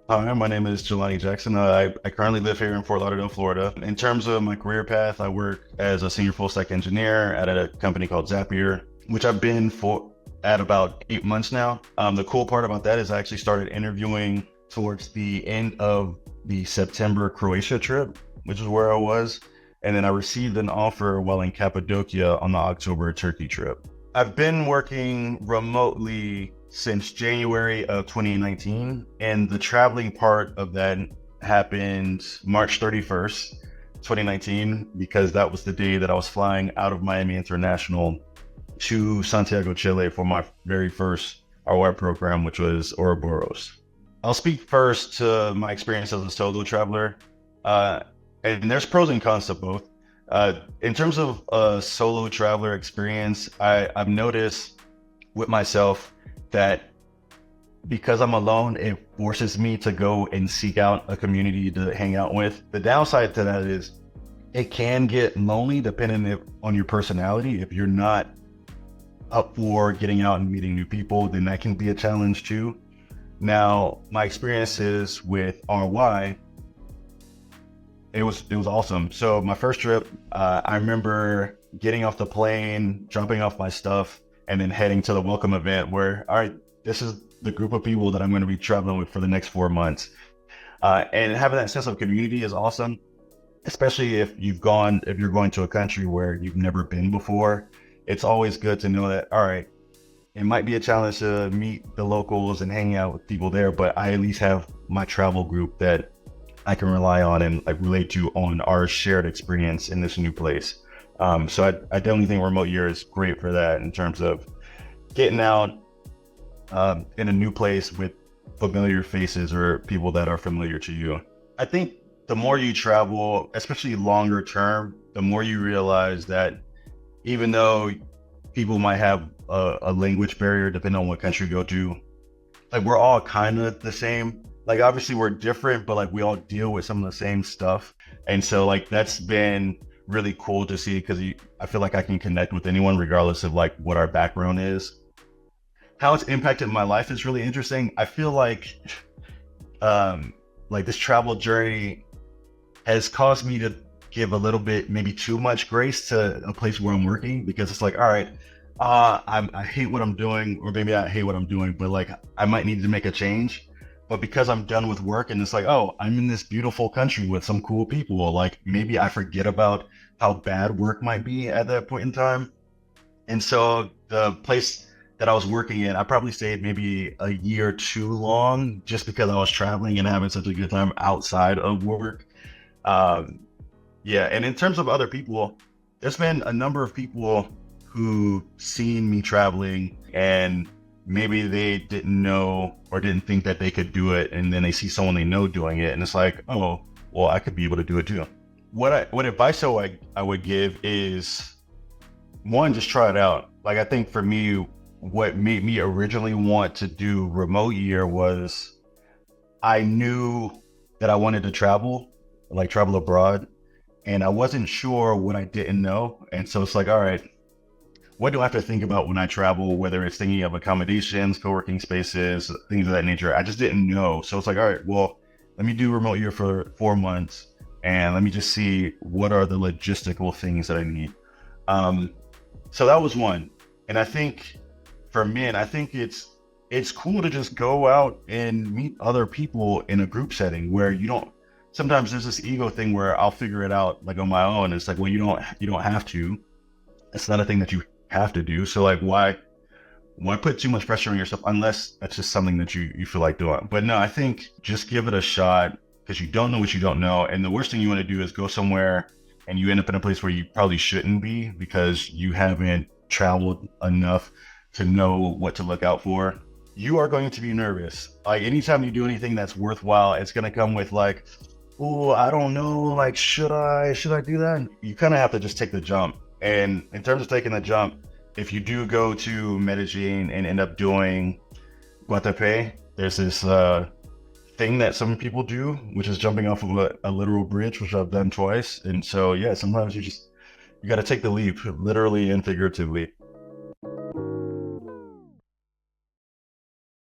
Hi, my name is Jelani Jackson. I currently live here in Fort Lauderdale, Florida. In terms of my career path, I work as a senior full stack engineer at a company called Zapier, which I've been for at about 8 months now. The cool part about that is I actually started interviewing towards the end of the September Croatia trip, which is where I was. And then I received an offer while in Cappadocia on the October Turkey trip. I've been working remotely since January of 2019, and the traveling part of that happened March 31st, 2019, because that was the day that I was flying out of Miami International to Santiago, Chile for my very first ROI program, which was Ouroboros. I'll speak first to my experience as a solo traveler. Uh, and there's pros and cons to both. In terms of a solo traveler experience, I've noticed with myself that because I'm alone, it forces me to go and seek out a community to hang out with. The downside to that is it can get lonely depending on your personality. If you're not up for getting out and meeting new people, then that can be a challenge too. Now, my experiences with RY, it was awesome. So my first trip, I remember getting off the plane, dropping off my stuff, and then heading to the welcome event where, all right, this is the group of people that I'm going to be traveling with for the next 4 months. And having that sense of community is awesome, especially if you're going to a country where you've never been before. It's always good to know that, all right, it might be a challenge to meet the locals and hang out with people there, but I at least have my travel group that I can rely on and like relate to on our shared experience in this new place. So I definitely think remote year is great for that in terms of getting out in a new place with familiar faces or people that are familiar to you. I think the more you travel, especially longer term, the more you realize that even though people might have a language barrier depending on what country you go to, like we're all kind of the same. Like obviously we're different, but like we all deal with some of the same stuff. And so like that's been really cool to see because I feel like I can connect with anyone regardless of like what our background is. How it's impacted my life is really interesting. I feel like this travel journey has caused me to give a little bit, maybe too much grace to a place where I'm working because it's like, all right, I hate what I'm doing, or maybe I hate what I'm doing, but like I might need to make a change. But because I'm done with work and it's like, oh, I'm in this beautiful country with some cool people, like maybe I forget about how bad work might be at that point in time. And so the place that I was working in, I probably stayed maybe a year too long just because I was traveling and having such a good time outside of work. Um, yeah, and in terms of other people, there's been a number of people who seen me traveling and maybe they didn't know or didn't think that they could do it, and then they see someone they know doing it, and it's like, oh, well, I could be able to do it too. What advice I would give is one, just try it out. Like I think for me, what made me originally want to do remote year was I knew that I wanted to travel, like travel abroad, and I wasn't sure what I didn't know. And so it's like, all right, what do I have to think about when I travel, whether it's thinking of accommodations, co-working spaces, things of that nature? I just didn't know. So it's like, all right, well, let me do remote year for 4 months and let me just see what are the logistical things that I need. Um, so that was one. And I think for men, I think it's cool to just go out and meet other people in a group setting where you don't sometimes there's this ego thing where I'll figure it out like on my own. It's like, well, you don't have to. It's not a thing that you have to do. So like why put too much pressure on yourself unless that's just something that you feel like doing. But no, I think just give it a shot because you don't know what you don't know. And the worst thing you want to do is go somewhere and you end up in a place where you probably shouldn't be because you haven't traveled enough to know what to look out for. You are going to be nervous. Like anytime you do anything that's worthwhile, it's going to come with like, oh, I don't know, like should I do that? You kind of have to just take the jump. And in terms of taking the jump, if you do go to Medellin and end up doing Guatapé, there's this thing that some people do, which is jumping off of a literal bridge, which I've done twice. And so, yeah, sometimes you got to take the leap, literally and figuratively.